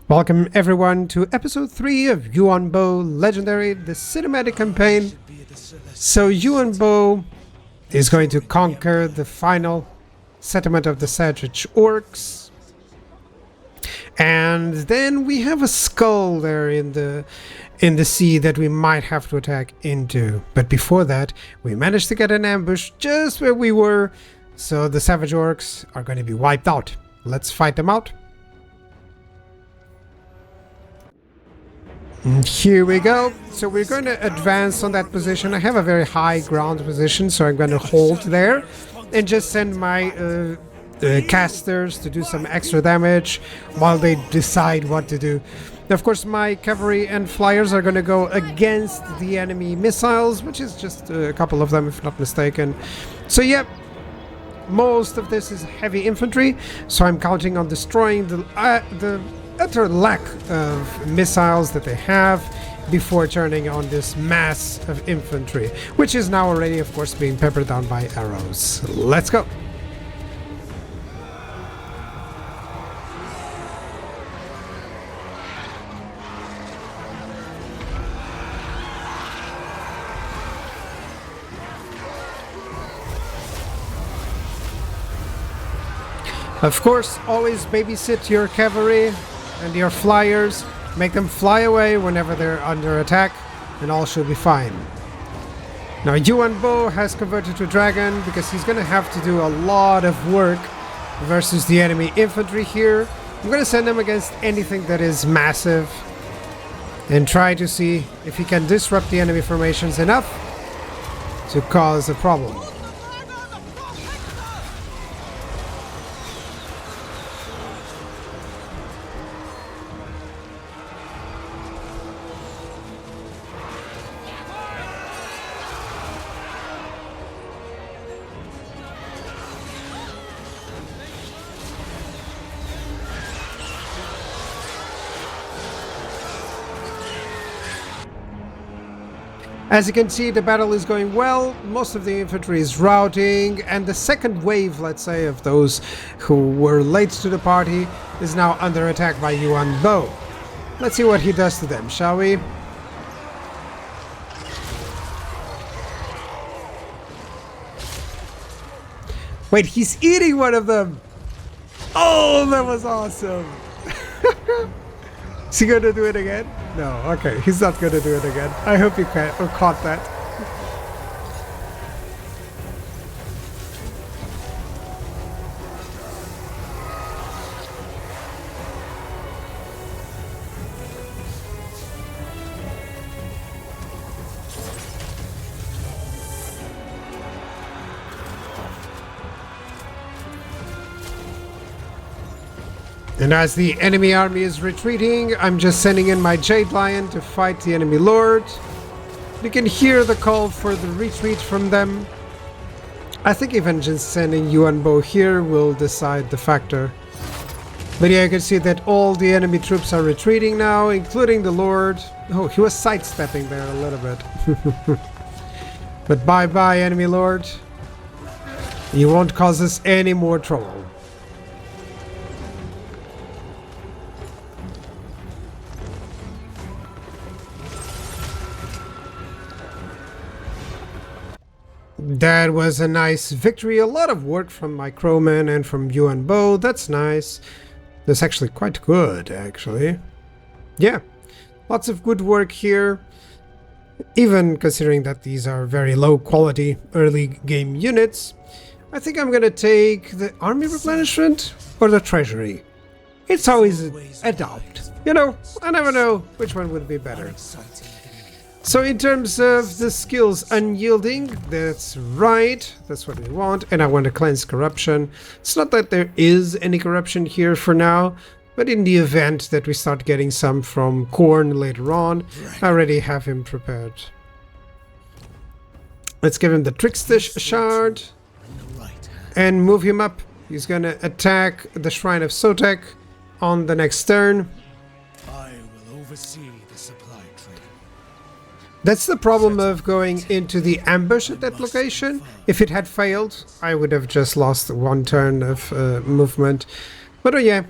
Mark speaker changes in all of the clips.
Speaker 1: Welcome everyone to episode 3 of Yuan Bo Legendary, the cinematic campaign. So Yuan Bo is going to conquer the final settlement of the savage orcs. And then we have a skull there in the sea that we might have to attack into. But before that, we managed to get an ambush just where we were. So the savage orcs are going to be wiped out. Let's fight them out. And here we go. So we're going to advance on that position. I have a very high ground position, so I'm going to hold there and just send my casters to do some extra damage while they decide what to do. Now, of course, my cavalry and flyers are going to go against the enemy missiles, which is just a couple of them, if not mistaken. So, yeah, most of this is heavy infantry, so I'm counting on destroying the utter lack of missiles that they have before turning on this mass of infantry, which is now already, of course, being peppered down by arrows. Let's go! Of course, always babysit your cavalry and your flyers. Make them fly away whenever they're under attack, and all should be fine. Now, Yuan Bo has converted to dragon because he's going to have to do a lot of work versus the enemy infantry here. I'm going to send him against anything that is massive and try to see if he can disrupt the enemy formations enough to cause a problem. As you can see, the battle is going well, most of the infantry is routing, and the second wave, let's say, of those who were late to the party is now under attack by Yuan Bo. Let's see what he does to them, shall we? Wait, he's eating one of them! Oh, that was awesome! Is he gonna do it again? No, okay, he's not gonna do it again. I hope you caught that. And as the enemy army is retreating, I'm just sending in my Jade Lion to fight the enemy lord. You can hear the call for the retreat from them. I think even just sending Yuan Bo here will decide the factor. But yeah, you can see that all the enemy troops are retreating now, including the lord. Oh, he was sidestepping there a little bit. But bye-bye, enemy lord. You won't cause us any more trouble. That was a nice victory. A lot of work from my crowman and from Yuan Bo. That's nice. That's actually quite good, actually. Yeah, lots of good work here. Even considering that these are very low quality early game units. I think I'm gonna take the army replenishment or the treasury. It's always adopt. You know, I never know which one would be better. So in terms of the skills, unyielding, that's right, that's what we want, and I want to cleanse corruption. It's not that there is any corruption here for now, but in the event that we start getting some from Corn later on, I already have him prepared. Let's give him the Trickster Shard and move him up. He's gonna attack the Shrine of Sotek on the next turn.
Speaker 2: I will oversee the supply train.
Speaker 1: That's the problem of going into the ambush at that location. If it had failed, I would have just lost one turn of movement. But oh yeah,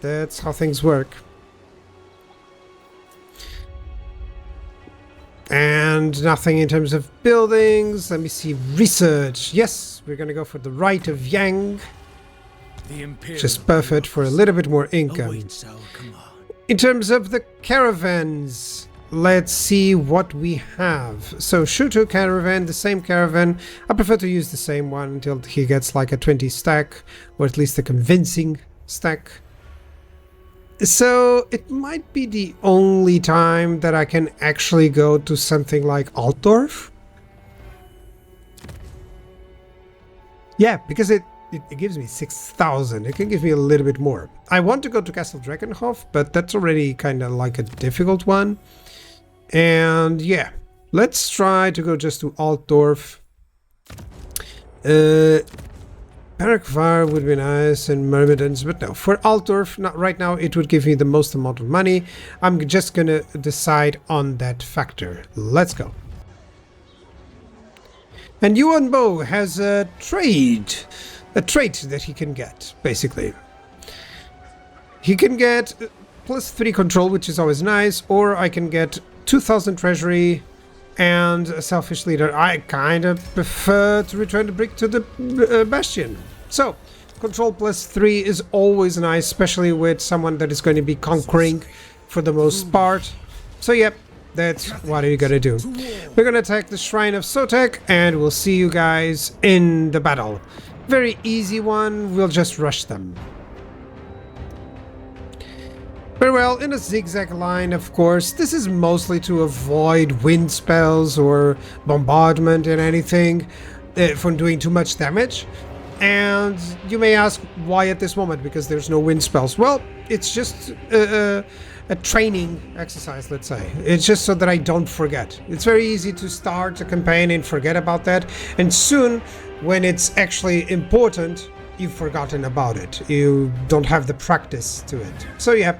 Speaker 1: that's how things work. And nothing in terms of buildings. Let me see. Research. Yes, we're gonna go for the Right of Yang. Which is perfect for a little bit more income. In terms of the caravans, let's see what we have. So Shuto caravan, the same caravan. I prefer to use the same one until he gets like a 20 stack, or at least a convincing stack. So it might be the only time that I can actually go to something like Altdorf. Yeah, because it gives me 6,000. It can give me a little bit more. I want to go to Castle Drakenhof, but that's already kind of like a difficult one. And yeah, let's try to go just to Altdorf. Parakvar would be nice, and Myrmidons, but no. For Altdorf, not right now, it would give me the most amount of money. I'm just gonna decide on that factor. Let's go. And Yuan Bo has a trait that he can get, basically. He can get +3 control, which is always nice, or I can get 2,000 treasury and a selfish leader. I kind of prefer to return the brick to the bastion. So, control +3 is always nice, especially with someone that is going to be conquering for the most part. So, yep, that's what are you gonna do. We're gonna attack the Shrine of Sotek, and we'll see you guys in the battle. Very easy one, we'll just rush them. Very well, in a zigzag line, of course. This is mostly to avoid wind spells or bombardment and anything from doing too much damage. And you may ask why at this moment, because there's no wind spells. Well, it's just a training exercise, let's say. It's just so that I don't forget. It's very easy to start a campaign and forget about that. And soon, when it's actually important, you've forgotten about it. You don't have the practice to it. So yeah,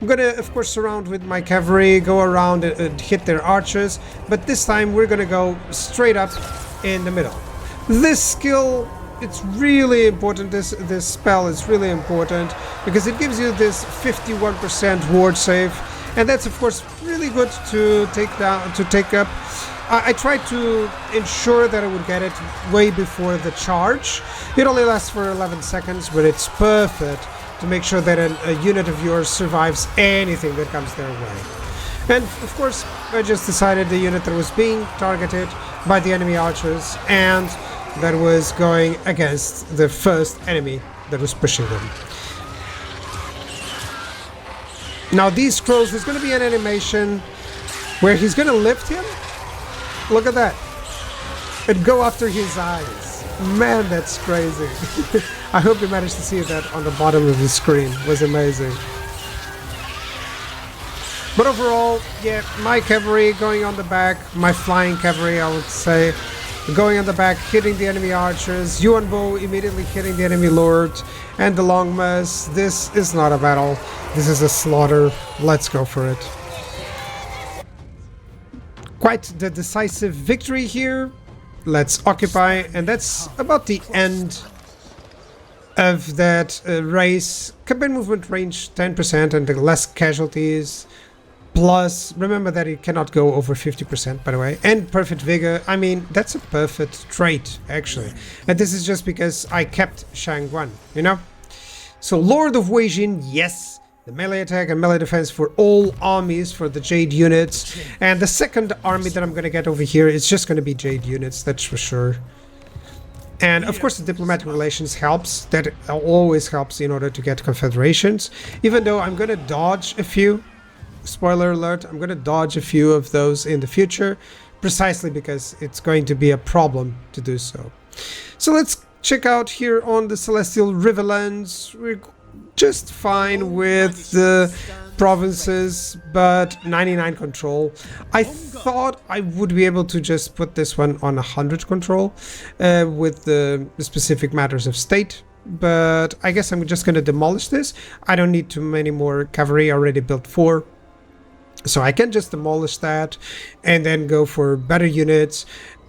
Speaker 1: I'm gonna of course surround with my cavalry, go around and hit their archers, but this time we're gonna go straight up in the middle. This skill, it's really important. This spell is really important because it gives you this 51% ward save, and that's of course really good to take up. I tried to ensure that I would get it way before the charge. It only lasts for 11 seconds, but it's perfect to make sure that a unit of yours survives anything that comes their way. And of course, I just decided the unit that was being targeted by the enemy archers and that was going against the first enemy that was pushing them. Now these scrolls, there's going to be an animation where he's going to lift him. Look at that. And go after his eyes. Man, that's crazy. I hope you managed to see that on the bottom of the screen. It was amazing. But overall, yeah, my cavalry going on the back, my flying cavalry, I would say, going on the back, hitting the enemy archers, Yuan Bo immediately hitting the enemy lord, and the long mass. This is not a battle. This is a slaughter. Let's go for it. Quite the decisive victory here. Let's occupy, and that's about the end of that race. Campaign movement range 10% and the less casualties. Plus, remember that it cannot go over 50%, by the way. And perfect vigor. I mean, that's a perfect trait, actually. And this is just because I kept Shangguan, you know? So, Lord of Weijin, yes. The melee attack and melee defense for all armies for the Jade units. And the second army that I'm going to get over here is just going to be Jade units, that's for sure. And of course the diplomatic relations helps. That always helps in order to get confederations. Even though I'm going to dodge a few. Spoiler alert, I'm going to dodge a few of those in the future. Precisely because it's going to be a problem to do so. So let's check out here on the Celestial Riverlands. We're just fine with the provinces, but 99 control. I thought I would be able to just put this one on 100 control with the specific matters of state, but I guess I'm just going to demolish this. I don't need too many more cavalry, I already built 4. So I can just demolish that and then go for better units.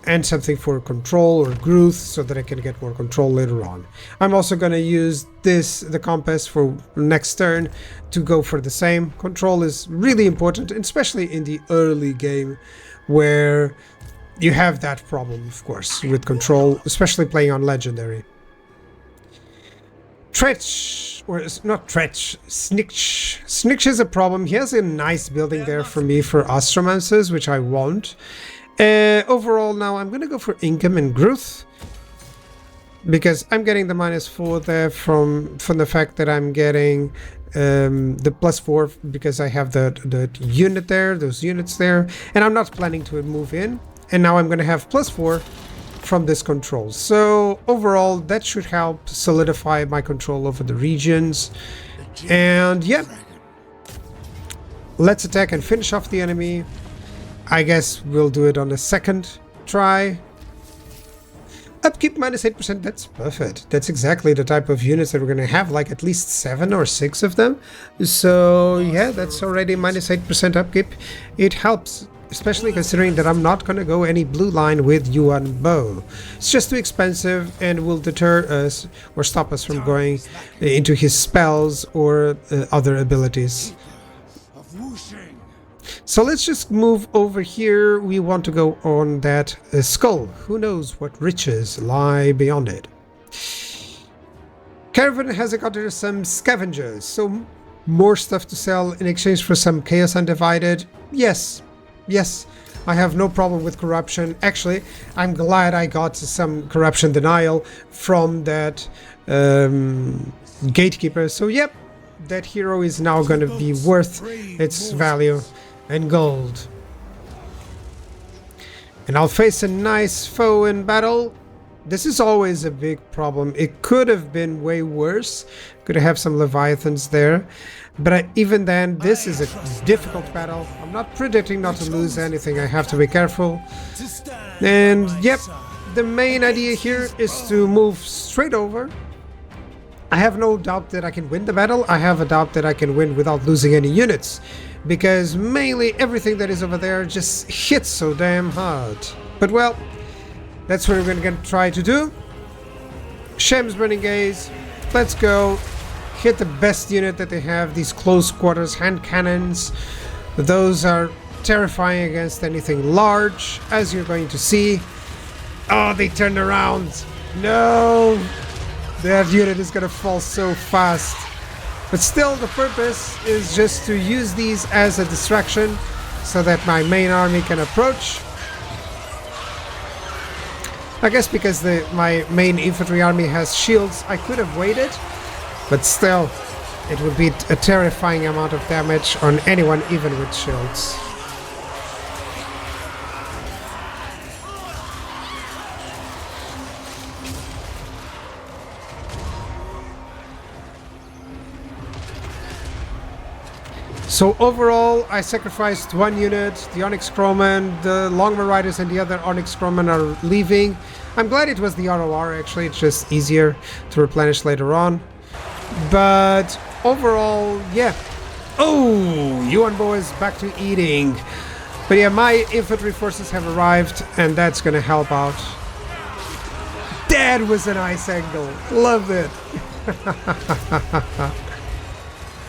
Speaker 1: and something for control or growth so that I can get more control later on. I'm also going to use the compass for next turn to go for the same. Control is really important, especially in the early game where you have that problem, of course, with control, especially playing on legendary. Tretch, or not Tretch, Snitch. Snitch is a problem. He has a nice building there for me for Astromancers, which I want. Overall, now I'm going to go for income and growth because I'm getting the -4 there from the fact that I'm getting the +4 because I have the unit there, those units there, and I'm not planning to move in. And now I'm going to have +4 from this control. So overall, that should help solidify my control over the regions. And yeah, let's attack and finish off the enemy. I guess we'll do it on the second try. Upkeep -8%, that's perfect. That's exactly the type of units that we're going to have, like at least 7 or 6 of them. So yeah, that's already -8% upkeep. It helps, especially considering that I'm not going to go any blue line with Yuan Bo. It's just too expensive and will deter us or stop us from going into his spells or other abilities. So let's just move over here. We want to go on that skull. Who knows what riches lie beyond it. Caravan has encountered some scavengers, so more stuff to sell in exchange for some Chaos Undivided. Yes, I have no problem with corruption. Actually, I'm glad I got some corruption denial from that gatekeeper. So yep, that hero is now going to be worth its value and gold. And I'll face a nice foe in battle. This is always a big problem. It could have been way worse. Could have some Leviathans there. But even then, this is a difficult battle. I'm not predicting not to lose anything. I have to be careful. And yep, the main idea here is to move straight over. I have no doubt that I can win the battle. I have a doubt that I can win without losing any units, because mainly everything that is over there just hits so damn hard. But well, that's what we're gonna try to do. Shem's Burning Gaze. Let's go. Hit the best unit that they have, these close quarters hand cannons. Those are terrifying against anything large, as you're going to see. Oh, they turned around. No! That unit is gonna fall so fast. But still, the purpose is just to use these as a distraction so that my main army can approach. I guess because my main infantry army has shields, I could have waited. But still, it would be a terrifying amount of damage on anyone, even with shields. So overall, I sacrificed one unit, the Onyx Crowman, the Longman Riders and the other Onyx Crowman are leaving. I'm glad it was the ROR, actually, it's just easier to replenish later on. But overall, yeah. Oh, Yuan Bo is back to eating. But yeah, my infantry forces have arrived, and that's gonna help out. That was a nice angle. Love it.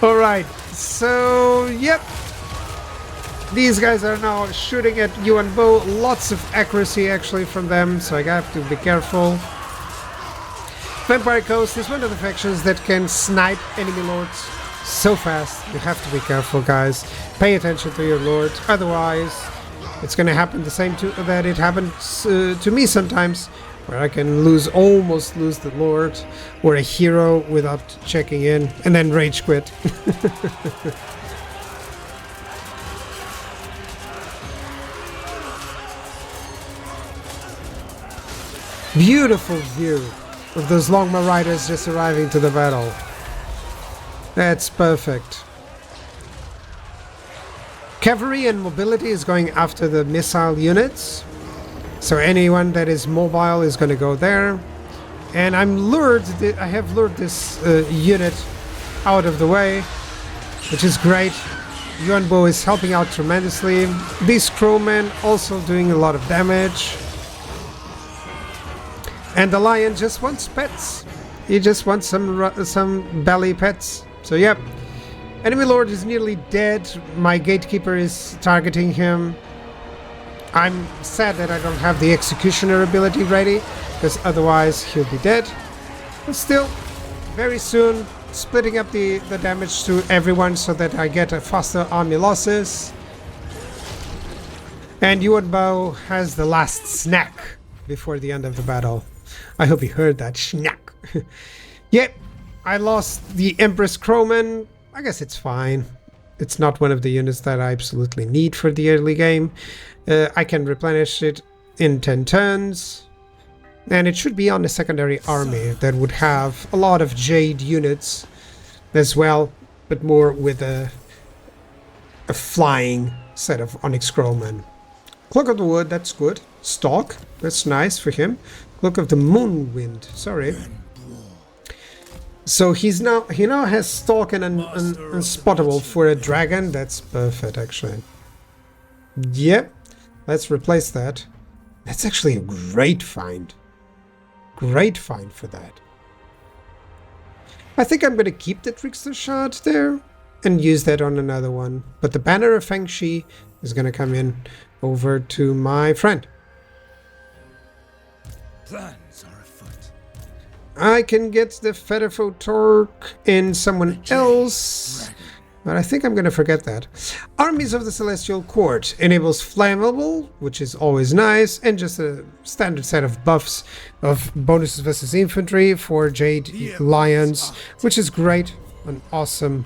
Speaker 1: Alright, so yep. These guys are now shooting at Yuan Bo. Lots of accuracy actually from them, so I have to be careful. Vampire Coast is one of the factions that can snipe enemy lords so fast. You have to be careful, guys. Pay attention to your lord, otherwise it's gonna happen the same that it happens to me sometimes, where I can almost lose the lord or a hero without checking in and then rage quit. Beautiful view of those Longman Riders just arriving to the battle. That's perfect. Cavalry and mobility is going after the missile units. So anyone that is mobile is going to go there. And I have lured this unit out of the way, which is great. Yuan Bo is helping out tremendously. These crowmen also doing a lot of damage. And the lion just wants pets. He just wants some belly pets. So yep. Enemy Lord is nearly dead. My Gatekeeper is targeting him. I'm sad that I don't have the Executioner ability ready, because otherwise he'll be dead. But still, very soon, splitting up the damage to everyone so that I get a faster army losses. And Yuan Bo has the last snack before the end of the battle. I hope you heard that snack. Yep, I lost the Empress Crowman. I guess it's fine. It's not one of the units that I absolutely need for the early game. I can replenish it in 10 turns. And it should be on a secondary army that would have a lot of Jade units as well, but more with a flying set of Onyx Crowmen. Cloak of the Wood, that's good. Stalk, that's nice for him. Cloak of the Moonwind, sorry. So he now has Stalk and Unspottable for a dragon. That's perfect, actually. Yep, let's replace that. That's actually a great find. Great find for that. I think I'm going to keep the Trickster Shard there and use that on another one. But the Banner of Feng-Shi is going to come in over to my friend.
Speaker 2: Plans are afoot.
Speaker 1: I can get the Featherfoot Torque in someone else, but I think I'm going to forget that. Armies of the Celestial Court enables Flammable, which is always nice, and just a standard set of buffs of bonuses versus infantry for Jade Lions, which is great. An awesome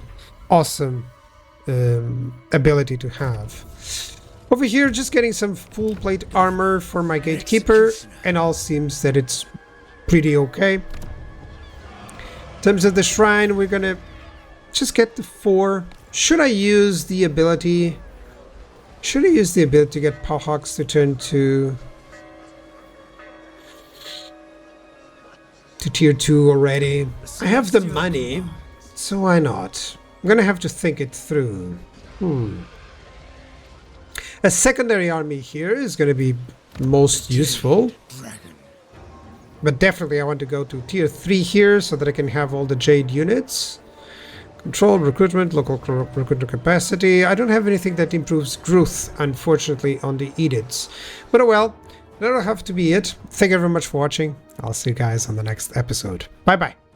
Speaker 1: ability to have. Over here, just getting some full plate armor for my Gatekeeper, and all seems that it's pretty okay. In terms of the shrine, we're gonna just get the 4. Should I use the ability? Should I use the ability to get Pawhawks to turn to tier 2 already? I have the money, so why not? I'm gonna have to think it through. A secondary army here is going to be most useful. But definitely I want to go to tier 3 here so that I can have all the Jade units. Control, recruitment, local recruitment capacity. I don't have anything that improves growth, unfortunately, on the edicts. But oh well, that'll have to be it. Thank you very much for watching. I'll see you guys on the next episode. Bye bye.